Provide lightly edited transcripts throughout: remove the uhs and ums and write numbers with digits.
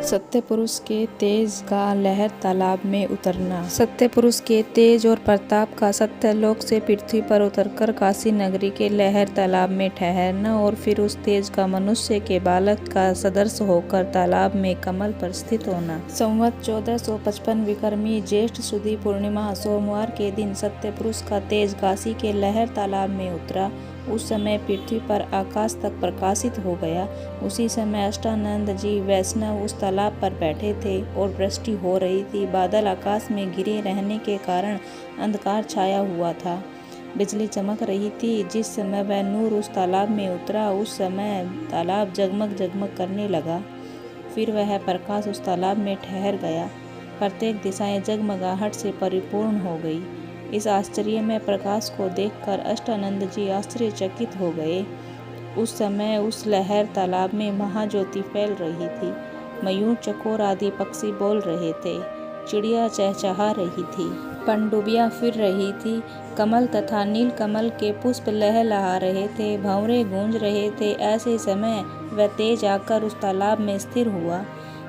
सत्य पुरुष के तेज का लहर तालाब में उतरना। सत्य पुरुष के तेज और प्रताप का सत्यलोक से पृथ्वी पर उतरकर काशी नगरी के लहर तालाब में ठहरना और फिर उस तेज का मनुष्य के बालक का सदृश होकर तालाब में कमल पर स्थित होना। संवत 1455 विक्रमी ज्येष्ठ सुदी पूर्णिमा सोमवार के दिन सत्य पुरुष का तेज काशी के लहर तालाब में उतरा। उस समय पृथ्वी पर आकाश तक प्रकाशित हो गया। उसी समय अष्टानंद जी वैष्णव उस तालाब पर बैठे थे और वृष्टि हो रही थी। बादल आकाश में घिरे रहने के कारण अंधकार छाया हुआ था। बिजली चमक रही थी। जिस समय वह नूर उस तालाब में उतरा उस समय तालाब जगमग जगमग करने लगा। फिर वह प्रकाश उस तालाब में ठहर गया। प्रत्येक दिशाएं जगमगाहट से परिपूर्ण हो गई। इस आश्चर्यमय प्रकाश को देखकर अष्टानंद जी आश्चर्यचकित हो गए। उस समय उस लहर तालाब में महाज्योति फैल रही थी। मयूर, चकोर आदि पक्षी बोल रहे थे। चिड़िया चहचहा रही थी। पनडुब्बियां फिर रही थी। कमल तथा नील कमल के पुष्प लहलहा रहे थे। भंवरे गूंज रहे थे। ऐसे समय वह तेज आकर उस तालाब में स्थिर हुआ।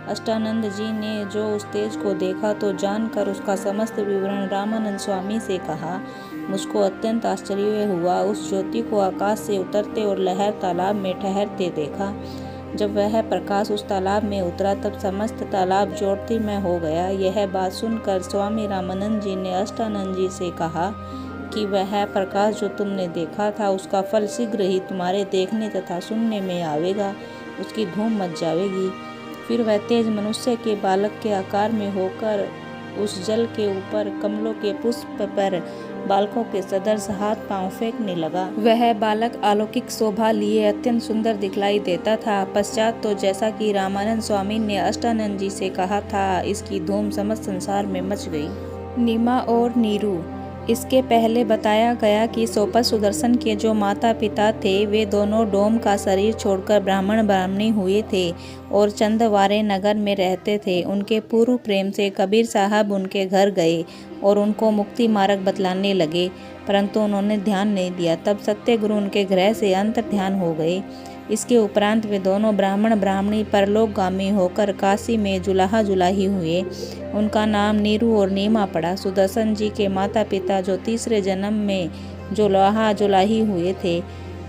अष्टानंद जी ने जो उस तेज को देखा तो जानकर उसका समस्त विवरण रामानंद स्वामी से कहा। मुझको अत्यंत आश्चर्य हुआ। उस ज्योति को आकाश से उतरते और लहर तालाब में ठहरते देखा। जब वह प्रकाश उस तालाब में उतरा तब समस्त तालाब ज्योतिमय हो गया। यह बात सुनकर स्वामी रामानंद जी ने अष्टानंद जी से कहा कि वह प्रकाश जो तुमने देखा था उसका फल शीघ्र ही तुम्हारे देखने तथा सुनने में आवेगा। उसकी धूम मच जाएगी। फिर वह तेज मनुष्य के बालक के आकार में होकर उस जल के ऊपर कमलों के पुष्प पर बालकों के सदृश हाथ पांव फेंकने लगा। वह बालक अलौकिक शोभा लिए अत्यंत सुंदर दिखलाई देता था। पश्चात तो जैसा कि रामानंद स्वामी ने अष्टानंद जी से कहा था, इसकी धूम समस्त संसार में मच गई। नीमा और नीरू। इसके पहले बताया गया कि सोपत सुदर्शन के जो माता पिता थे वे दोनों डोम का शरीर छोड़कर ब्राह्मण ब्राह्मणी हुए थे और चंदवारे नगर में रहते थे। उनके पूर्व प्रेम से कबीर साहब उनके घर गए और उनको मुक्ति मार्ग बतलाने लगे, परंतु उन्होंने ध्यान नहीं दिया। तब सत्य गुरु उनके गृह से अंतर ध्यान हो गए। इसके उपरांत वे दोनों ब्राह्मण ब्राह्मणी परलोकगामी होकर काशी में जुलाहा जुलाही हुए। उनका नाम नीरू और नीमा पड़ा। सुदर्शन जी के माता पिता जो तीसरे जन्म में जुलाहा जुलाही हुए थे,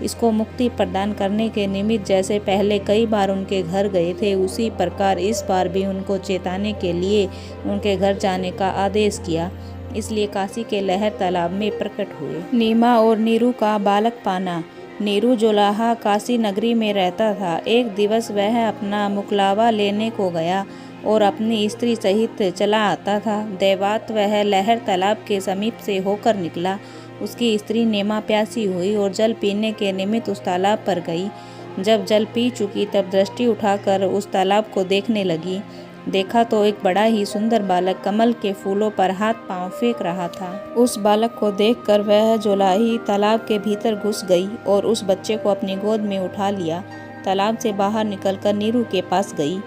इसको मुक्ति प्रदान करने के निमित्त जैसे पहले कई बार उनके घर गए थे, उसी प्रकार इस बार भी उनको चेताने के लिए उनके घर जाने का आदेश किया। इसलिए काशी के लहर तालाब में प्रकट हुए। नीमा और नीरू का बालक पाना। नीरू जुलाहा काशी नगरी में रहता था। एक दिवस वह अपना मुकलावा लेने को गया और अपनी स्त्री सहित चला आता था। दैवात वह लहर तालाब के समीप से होकर निकला। उसकी स्त्री नीमा प्यासी हुई और जल पीने के निमित्त उस तालाब पर गई। जब जल पी चुकी तब दृष्टि उठाकर उस तालाब को देखने लगी। देखा तो एक बड़ा ही सुंदर बालक कमल के फूलों पर हाथ पांव फेंक रहा था। उस बालक को देखकर वह जुलाही तालाब के भीतर घुस गई और उस बच्चे को अपनी गोद में उठा लिया। तालाब से बाहर निकलकर नीरू के पास गई।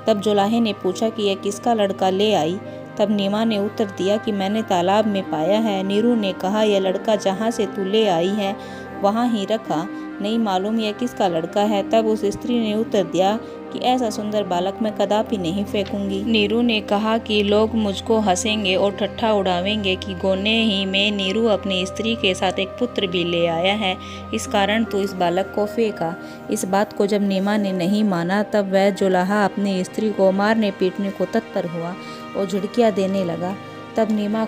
तब जुलाहे ने पूछा कि यह किसका लड़का ले आई। तब नीमा ने उत्तर दिया कि मैंने तालाब में पाया है। नीरू ने कहा, यह लड़का जहाँ से तू ले आई है वहाँ ही रखा, नहीं मालूम यह किसका लड़का है। तब उस स्त्री ने उत्तर दिया कि ऐसा सुंदर बालक मैं कदापि नहीं फेंकूंगी। नीरू ने कहा कि लोग मुझको हंसेंगे और ठट्ठा उड़ावेंगे कि गोने ही में नीरू अपनी स्त्री के साथ एक पुत्र भी ले आया है, इस कारण तो इस बालक को फेंका। इस बात को जब नीमा ने नहीं माना तब वह जुलाहा अपनी स्त्री को मारने पीटने को तत्पर हुआ और झुड़कियां देने लगा। तब नीमा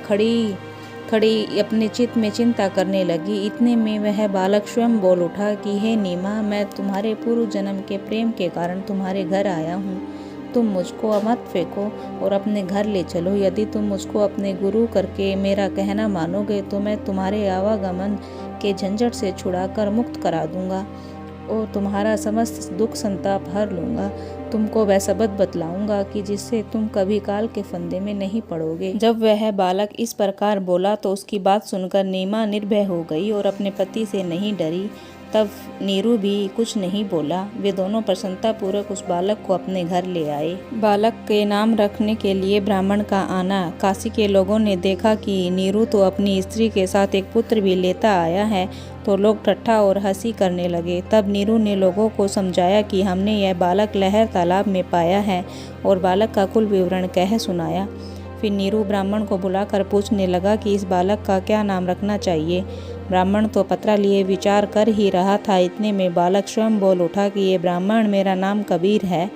खड़ी अपने चित्त में चिंता करने लगी। इतने में वह बालक स्वयं बोल उठा कि हे नीमा, मैं तुम्हारे पूर्व जन्म के प्रेम के कारण तुम्हारे घर आया हूँ। तुम मुझको मत फेंको और अपने घर ले चलो। यदि तुम मुझको अपने गुरु करके मेरा कहना मानोगे तो मैं तुम्हारे आवागमन के झंझट से छुड़ाकर मुक्त करा दूंगा और तुम्हारा समस्त दुख संताप हर लूँगा। तुमको वह शब्द बतलाऊंगा कि जिससे तुम कभी काल के फंदे में नहीं पड़ोगे। जब वह बालक इस प्रकार बोला तो उसकी बात सुनकर नीमा निर्भय हो गई और अपने पति से नहीं डरी। तब नीरू भी कुछ नहीं बोला। वे दोनों प्रसन्नतापूर्वक उस बालक को अपने घर ले आए। बालक के नाम रखने के लिए ब्राह्मण का आना। काशी के लोगों ने देखा कि नीरू तो अपनी स्त्री के साथ एक पुत्र भी लेता आया है, तो लोग ठट्ठा और हंसी करने लगे। तब नीरू ने लोगों को समझाया कि हमने यह बालक लहर तालाब में पाया है, और बालक का कुल विवरण कह सुनाया। फिर नीरू ब्राह्मण को बुलाकर पूछने लगा कि इस बालक का क्या नाम रखना चाहिए। ब्राह्मण तो पतरा लिए विचार कर ही रहा था, इतने में बालक स्वयं बोल उठा कि ये ब्राह्मण, मेरा नाम कबीर है,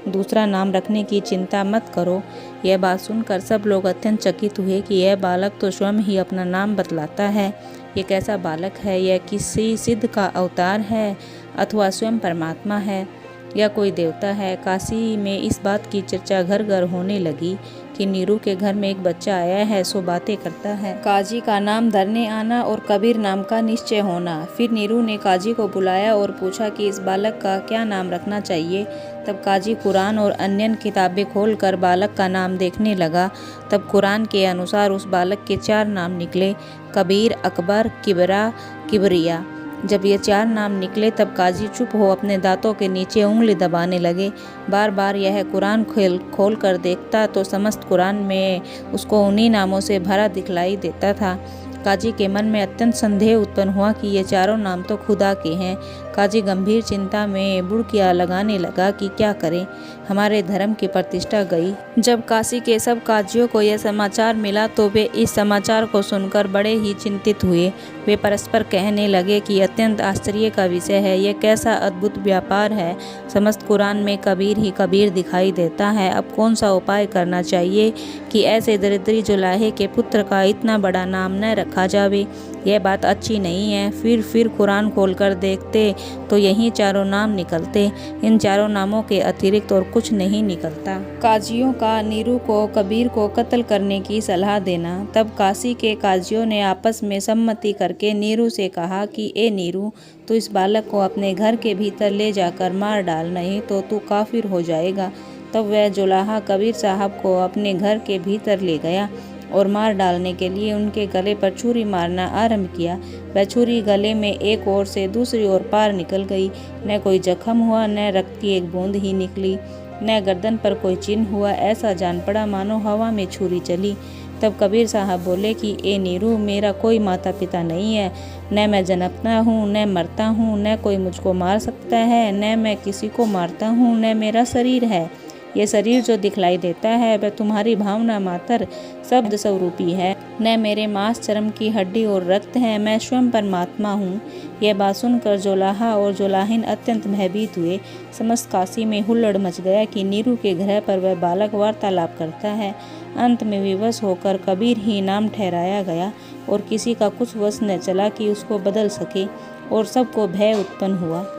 दूसरा नाम रखने की चिंता मत करो। यह बात सुनकर सब लोग अत्यंत चकित हुए कि यह बालक तो स्वयं ही अपना नाम बतलाता है। ये कैसा बालक है? यह किसी सिद्ध का अवतार है अथवा स्वयं परमात्मा है या कोई देवता है? काशी में इस बात की चर्चा घर घर होने लगी कि नीरू के घर में एक बच्चा आया है, सो बातें करता है। काजी का नाम धरने आना और कबीर नाम का निश्चय होना। फिर नीरू ने काजी को बुलाया और पूछा कि इस बालक का क्या नाम रखना चाहिए। तब काजी कुरान और अन्य किताबें खोलकर बालक का नाम देखने लगा। तब कुरान के अनुसार उस बालक के 4 नाम निकले, कबीर, अकबर, किबरा, किबरिया। जब ये 4 नाम निकले तब काजी चुप हो अपने दांतों के नीचे उंगली दबाने लगे। बार बार यह कुरान खोल कर देखता तो समस्त कुरान में उसको उन्हीं नामों से भरा दिखलाई देता था। काजी के मन में अत्यंत संदेह उत्पन्न हुआ कि ये 4 नाम तो खुदा के हैं। काजी गंभीर चिंता में बुड़कियां लगाने लगा कि क्या करें, हमारे धर्म की प्रतिष्ठा गई। जब काशी के सब काजियों को यह समाचार मिला तो वे इस समाचार को सुनकर बड़े ही चिंतित हुए। वे परस्पर कहने लगे कि अत्यंत आश्चर्य का विषय है, यह कैसा अद्भुत व्यापार है। समस्त कुरान में कबीर ही कबीर दिखाई देता है। अब कौन सा उपाय करना चाहिए कि ऐसे दरिद्री जुलाहे के पुत्र का इतना बड़ा नाम न रखा जावे। यह बात अच्छी नहीं है। फिर कुरान खोलकर देखते तो यही 4 नाम निकलते। इन 4 नामों के अतिरिक्त और कुछ नहीं निकलता। काजियों का नीरू को कबीर को कत्ल करने की सलाह देना। तब काशी के काजियों ने आपस में सम्मति करके नीरू से कहा कि ए नीरू, तू इस बालक को अपने घर के भीतर ले जाकर मार डाल, नहीं तो तू काफिर हो जाएगा। तब वह जुलाहा कबीर साहब को अपने घर के भीतर ले गया और मार डालने के लिए उनके गले पर छुरी मारना आरंभ किया। वह छुरी गले में एक ओर से दूसरी ओर पार निकल गई। न कोई जख्म हुआ, न रक्त की एक बूंद ही निकली, न गर्दन पर कोई चिन्ह हुआ। ऐसा जान पड़ा मानो हवा में छुरी चली। तब कबीर साहब बोले कि ए नीरू, मेरा कोई माता पिता नहीं है, न मैं जन्मता हूँ न मरता हूँ, न कोई मुझको मार सकता है, न मैं किसी को मारता हूँ, न मेरा शरीर है। ये शरीर जो दिखलाई देता है वह तुम्हारी भावना मात्र शब्द स्वरूपी है, न मेरे मांस चर्म की हड्डी और रक्त है, मैं स्वयं परमात्मा हूँ। यह बात सुनकर जुलाहा और जुलाहिन अत्यंत भयभीत हुए। समस्त काशी में हुल्लड़ मच गया कि नीरू के ग्रह पर वह बालक वार्तालाप करता है। अंत में विवश होकर कबीर ही नाम ठहराया गया और किसी का कुछ वश न चला कि उसको बदल सके, और सबको भय उत्पन्न हुआ।